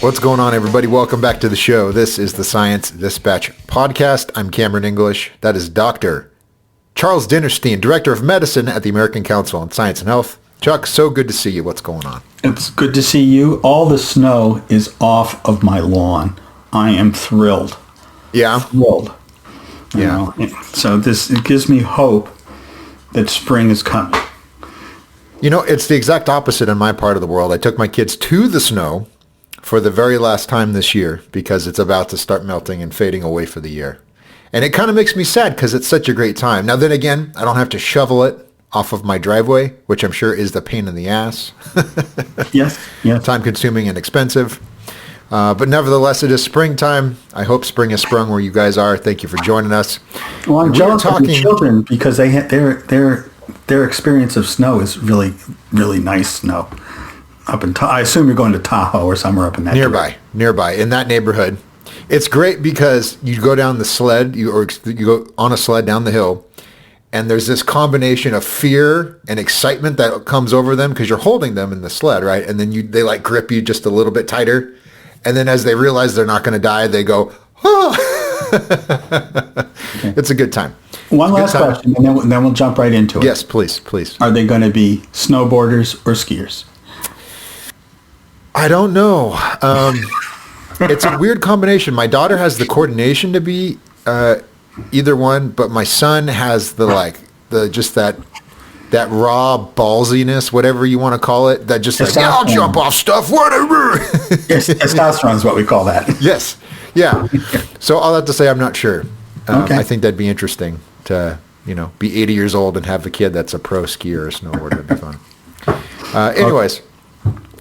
What's going on, everybody? Welcome back to the show. This is the Science Dispatch podcast. I'm Cameron English. That is Dr. Charles Dinnerstein, Director of Medicine at the American Council on Science and Health. Chuck, so good to see you. What's going on? It's good to see you. All the snow is off of my lawn. I am thrilled. Yeah? Thrilled. So it gives me hope that spring is coming. You know, it's the exact opposite in my part of the world. I took my kids to the snow for the very last time this year because it's about to start melting and fading away for the year. And it kind of makes me sad because it's such a great time. Now then again, I don't have to shovel it off of my driveway, which I'm sure is the pain in the ass. Yes. Time consuming and expensive. But nevertheless, it is springtime. I hope spring has sprung where you guys are. Thank you for joining us. Well, I'm jealous of the children because their experience of snow is really, really nice snow. I assume you're going to Tahoe or somewhere up in that nearby in that neighborhood. It's great because you go down the sled, you go on a sled down the hill, and there's this combination of fear and excitement that comes over them because you're holding them in the sled, right? And then they like grip you just a little bit tighter, and then as they realize they're not going to die, they go, oh. Okay. It's a good time. One last question, and then we'll jump right into it. Yes, please. Are they going to be snowboarders or skiers? I don't know. It's a weird combination. My daughter has the coordination to be either one, but my son has that raw ballsiness, whatever you want to call it. That just like, yeah, I'll jump off stuff, whatever. Yes, testosterone is what we call that. Yes, yeah. So all that to say, I'm not sure. Okay. I think that'd be interesting to be 80 years old and have a kid that's a pro skier or snowboarder. That'd be fun. Anyways,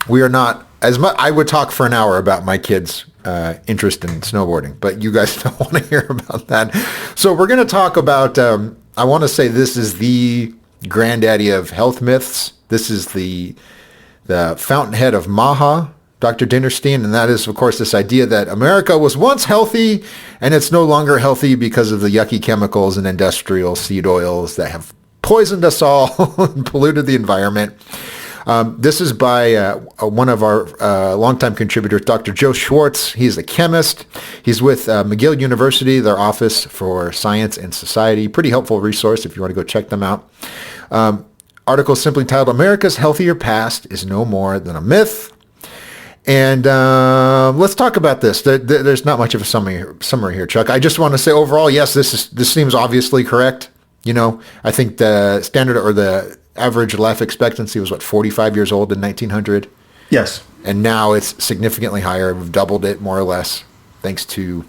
we are not. As much, I would talk for an hour about my kids' interest in snowboarding, but you guys don't want to hear about that. So we're going to talk about, I want to say this is the granddaddy of health myths. This is the fountainhead of MAHA, Dr. Dinnerstein, and that is, of course, this idea that America was once healthy and it's no longer healthy because of the yucky chemicals and industrial seed oils that have poisoned us all and polluted the environment. This is by one of our longtime contributors, Dr. Joe Schwartz. He's a chemist. He's with McGill University, their Office for Science and Society. Pretty helpful resource if you want to go check them out. Article simply titled, America's Healthier Past is No More Than a Myth. And let's talk about this. There's not much of a summary here, Chuck. I just want to say overall, yes, this seems obviously correct. I think the standard or the average life expectancy was 45 years old in 1900. Yes. And now it's significantly higher. We've doubled it more or less thanks to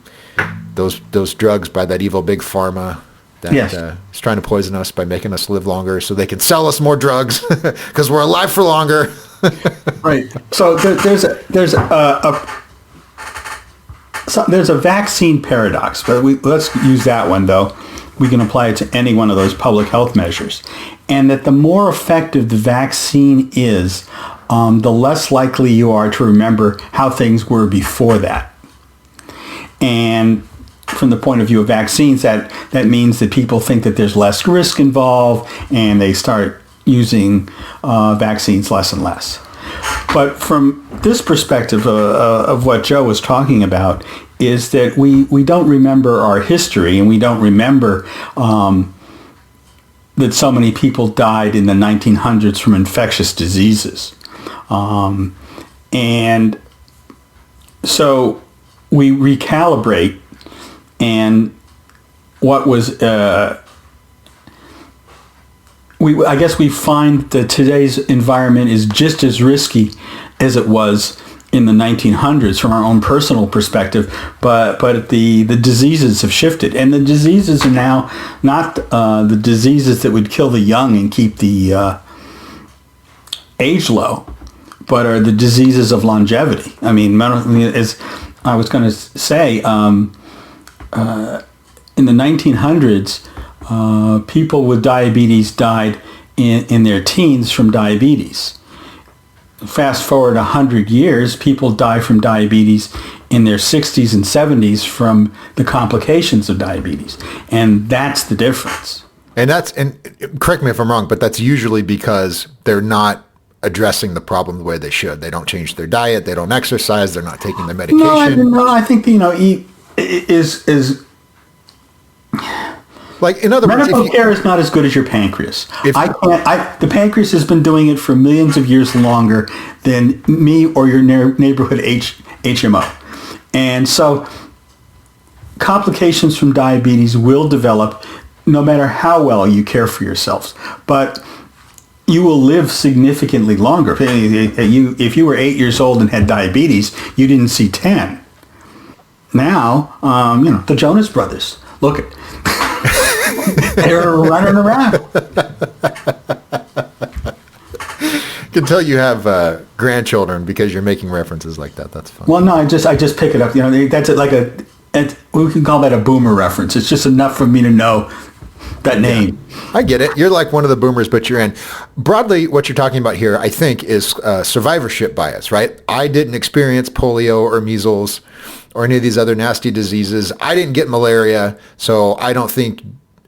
those drugs by that evil big pharma that is trying to poison us by making us live longer so they can sell us more drugs because we're alive for longer. Right. So there's a vaccine paradox, but let's use that one though. We can apply it to any one of those public health measures. And that the more effective the vaccine is, the less likely you are to remember how things were before that. And from the point of view of vaccines, that means that people think that there's less risk involved and they start using vaccines less and less. But from this perspective of what Joe was talking about is that we don't remember our history and we don't remember that so many people died in the 1900s from infectious diseases. And so we recalibrate, and what was, I guess we find that today's environment is just as risky as it was in the 1900s from our own personal perspective, but the diseases have shifted, and the diseases are now not the diseases that would kill the young and keep the age low, but are the diseases of longevity. I mean, as I was going to say, in the 1900s, people with diabetes died in their teens from diabetes. Fast forward 100 years, people die from diabetes in their 60s and 70s from the complications of diabetes. And that's the difference. And correct me if I'm wrong, but that's usually because they're not addressing the problem the way they should. They don't change their diet. They don't exercise. They're not taking their No, medication. I think, is Like, in other words, medical care is not as good as your pancreas. If- The pancreas has been doing it for millions of years longer than me or your neighborhood HMO. And so complications from diabetes will develop no matter how well you care for yourselves. But you will live significantly longer. If you were 8 years old and had diabetes, you didn't see 10. Now, the Jonas Brothers, look at they're running around. I can tell you have grandchildren because you're making references like that. That's fun. Well, no, I just pick it up. That's we can call that a boomer reference. It's just enough for me to know that name. I get it. You're like one of the boomers, but you're in. Broadly, what you're talking about here, I think, is survivorship bias, right? I didn't experience polio or measles or any of these other nasty diseases. I didn't get malaria, so I don't think,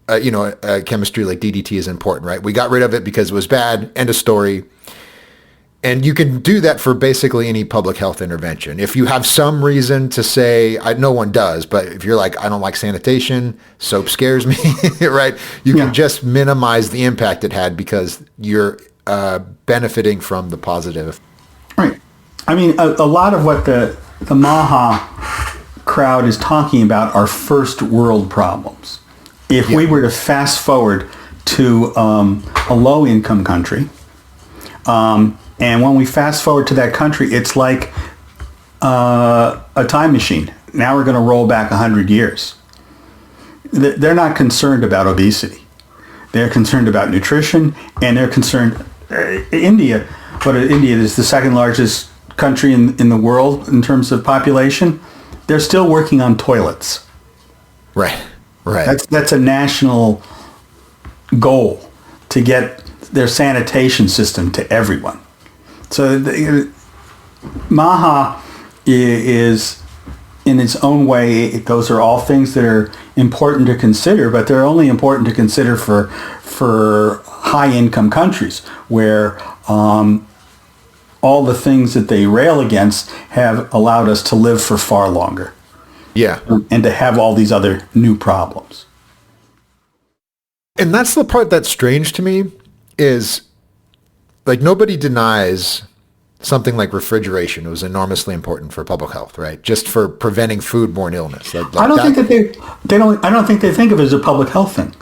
chemistry like DDT is important, right? We got rid of it because it was bad. End of story. And you can do that for basically any public health intervention. If you have some reason to say, no one does, but if you're like, I don't like sanitation, soap scares me, right? You can just minimize the impact it had because you're benefiting from the positive. Right. I mean, a lot of what the MAHA crowd is talking about are first world problems. If we were to fast forward to a low-income country, and when we fast forward to that country, it's like a time machine. Now we're going to roll back 100 years. They're not concerned about obesity. They're concerned about nutrition, and they're concerned. India is the second largest country in the world in terms of population. They're still working on toilets. Right. That's a national goal to get their sanitation system to everyone. So MAHA is, in its own way, those are all things that are important to consider, but they're only important to consider for high-income countries where all the things that they rail against have allowed us to live for far longer. Yeah. And to have all these other new problems. And that's the part that's strange to me is, like, nobody denies something like refrigeration was enormously important for public health, right? Just for preventing foodborne illness. I don't think they think of it as a public health thing.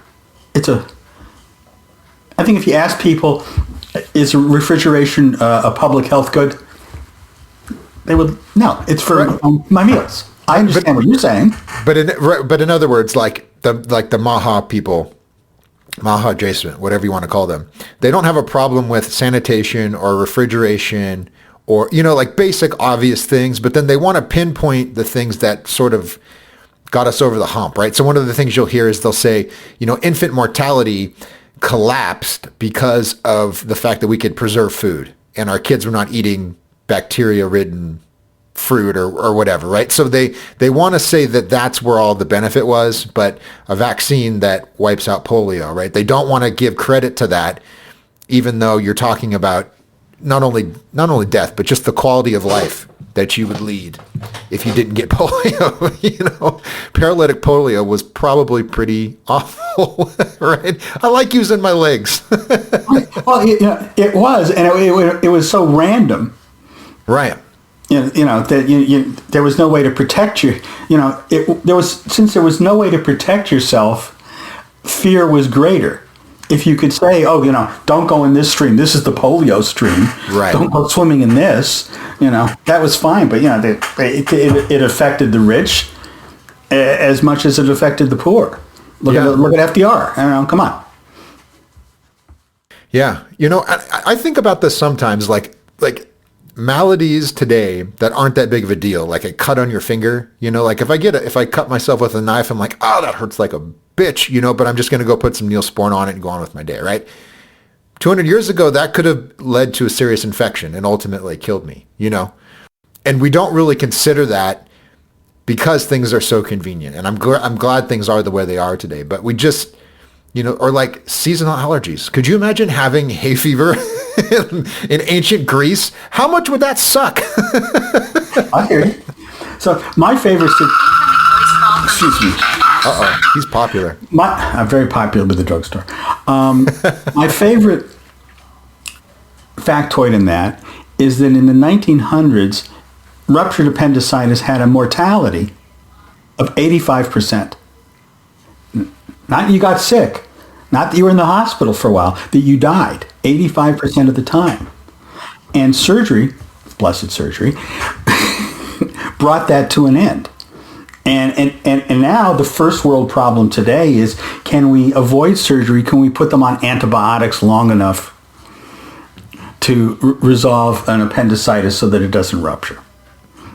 I think if you ask people, is refrigeration a public health good? They would, no, it's for my meals. I understand what you're saying. But in other words, like the MAHA people, MAHA adjacent, whatever you want to call them, they don't have a problem with sanitation or refrigeration or, like basic obvious things, but then they want to pinpoint the things that sort of got us over the hump, right? So one of the things you'll hear is they'll say, infant mortality collapsed because of the fact that we could preserve food and our kids were not eating bacteria-ridden fruit or whatever, right? So they want to say that that's where all the benefit was, but a vaccine that wipes out polio, right? They don't want to give credit to that, even though you're talking about not only death, but just the quality of life that you would lead if you didn't get polio. Paralytic polio was probably pretty awful, right? I like using my legs. Well, it was, and it was so random. Right. That there was no way to protect you. Since there was no way to protect yourself, fear was greater. If you could say, don't go in this stream. This is the polio stream. Right. Don't go swimming in this. That was fine. But it affected the rich as much as it affected the poor. Look at FDR. Come on. Yeah. I think about this sometimes, like maladies today that aren't that big of a deal, like a cut on your finger, like if I cut myself with a knife, I'm like, oh, that hurts like a bitch, but I'm just going to go put some Neosporin on it and go on with my day, right? 200 years ago, that could have led to a serious infection and ultimately killed me, and we don't really consider that because things are so convenient. And I'm glad things are the way they are today, but we just, or like seasonal allergies. Could you imagine having hay fever in ancient Greece, how much would that suck? I hear you. So my favorite... Excuse me. Uh-oh, he's popular. I'm very popular with the drugstore. My favorite factoid in that is that in the 1900s, ruptured appendicitis had a mortality of 85%. Not you got sick, not that you were in the hospital for a while, that you died 85% of the time. And surgery, blessed surgery, brought that to an end. And now the first world problem today is, can we avoid surgery? Can we put them on antibiotics long enough to resolve an appendicitis so that it doesn't rupture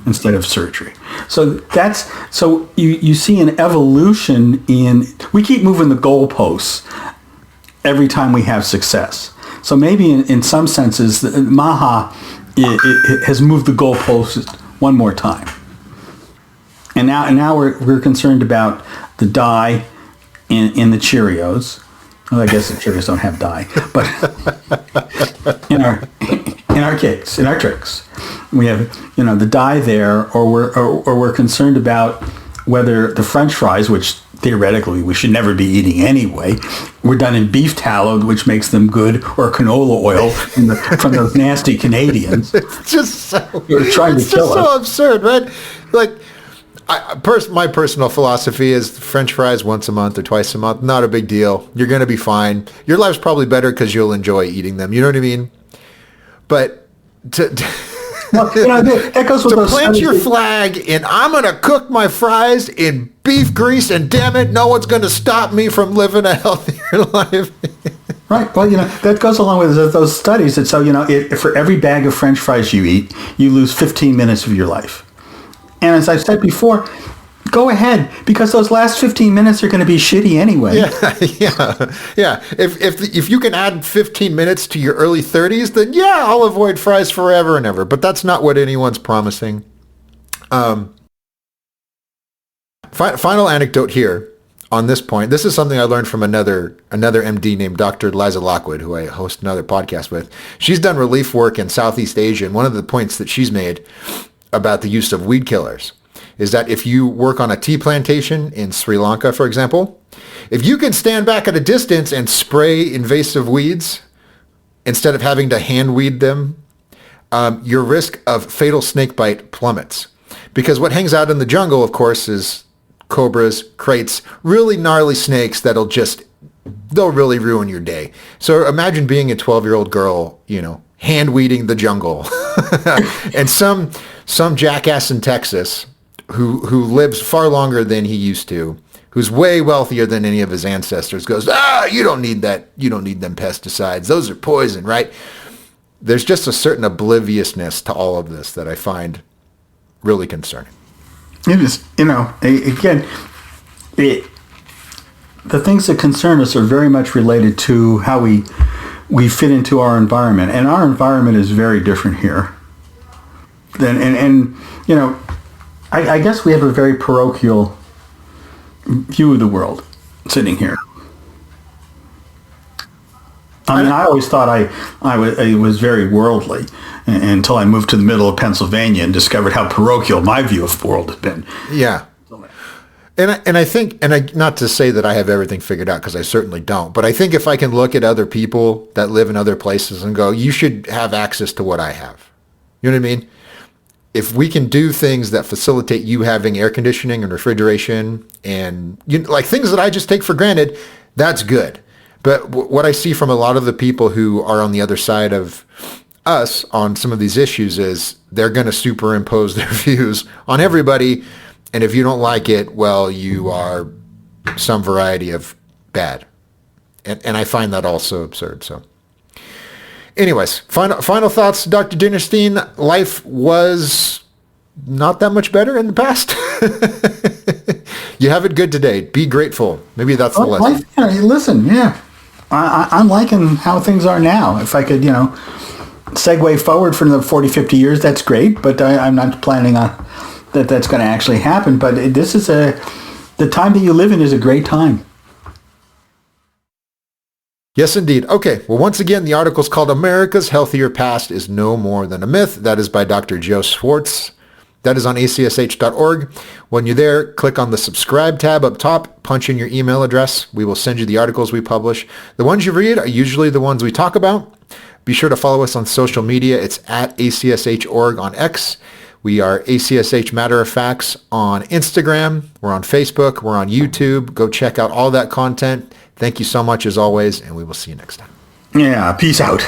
instead of surgery? So you see an evolution we keep moving the goalposts every time we have success. So maybe in some senses, MAHA it has moved the goalposts one more time. And now we're concerned about the dye in the Cheerios. Well, I guess the Cheerios don't have dye, but in our cakes, in our tricks, we have the dye there, or we're concerned about whether the French fries, which theoretically we should never be eating anyway, were done in beef tallow, which makes them good, or canola oil from those nasty Canadians. It's just so trying to kill us. So absurd, right? Like. My personal philosophy is French fries once a month or twice a month, not a big deal. You're going to be fine. Your life's probably better because you'll enjoy eating them. You know what I mean? But to plant your flag in, I'm going to cook my fries in beef grease, and damn it, no one's going to stop me from living a healthier life. Right. Well, that goes along with those studies that for every bag of French fries you eat, you lose 15 minutes of your life. And as I've said before, go ahead, because those last 15 minutes are going to be shitty anyway. Yeah. If you can add 15 minutes to your early 30s, then yeah, I'll avoid fries forever and ever. But that's not what anyone's promising. Final anecdote here on this point. This is something I learned from another MD named Dr. Liza Lockwood, who I host another podcast with. She's done relief work in Southeast Asia, and one of the points that she's made about the use of weed killers is that if you work on a tea plantation in Sri Lanka, for example, if you can stand back at a distance and spray invasive weeds instead of having to hand weed them, your risk of fatal snake bite plummets. Because what hangs out in the jungle, of course, is cobras, kraits, really gnarly snakes they'll really ruin your day. So imagine being a 12-year-old girl, hand weeding the jungle. And some jackass in Texas who lives far longer than he used to, who's way wealthier than any of his ancestors, goes, you don't need that. You don't need them pesticides. Those are poison, right? There's just a certain obliviousness to all of this that I find really concerning. It is, again, the things that concern us are very much related to how we fit into our environment. And our environment is very different here. I guess we have a very parochial view of the world sitting here. I mean, I always thought I was very worldly until I moved to the middle of Pennsylvania and discovered how parochial my view of the world has been. Yeah. And I think, not to say that I have everything figured out, because I certainly don't, but I think if I can look at other people that live in other places and go, you should have access to what I have. You know what I mean? If we can do things that facilitate you having air conditioning and refrigeration and like things that I just take for granted, that's good. But what I see from a lot of the people who are on the other side of us on some of these issues is they're going to superimpose their views on everybody. And if you don't like it, well, you are some variety of bad. And I find that also absurd. So anyways, final thoughts, Dr. Dinnerstein. Life was not that much better in the past. You have it good today. Be grateful. Maybe that's the lesson. Listen, yeah. I'm liking how things are now. If I could, segue forward for another 40, 50 years, that's great. But I'm not planning on that's going to actually happen. But this is the time that you live in is a great time. Yes, indeed. Okay. Well, once again, the article is called America's Healthier Past is No More Than a Myth. That is by Dr. Joe Swartz. That is on acsh.org. When you're there, click on the subscribe tab up top, punch in your email address. We will send you the articles we publish. The ones you read are usually the ones we talk about. Be sure to follow us on social media. It's at ACSH.org on X. We are ACSH Matter of Facts on Instagram. We're on Facebook. We're on YouTube. Go check out all that content. Thank you so much as always, and we will see you next time. Yeah, peace out.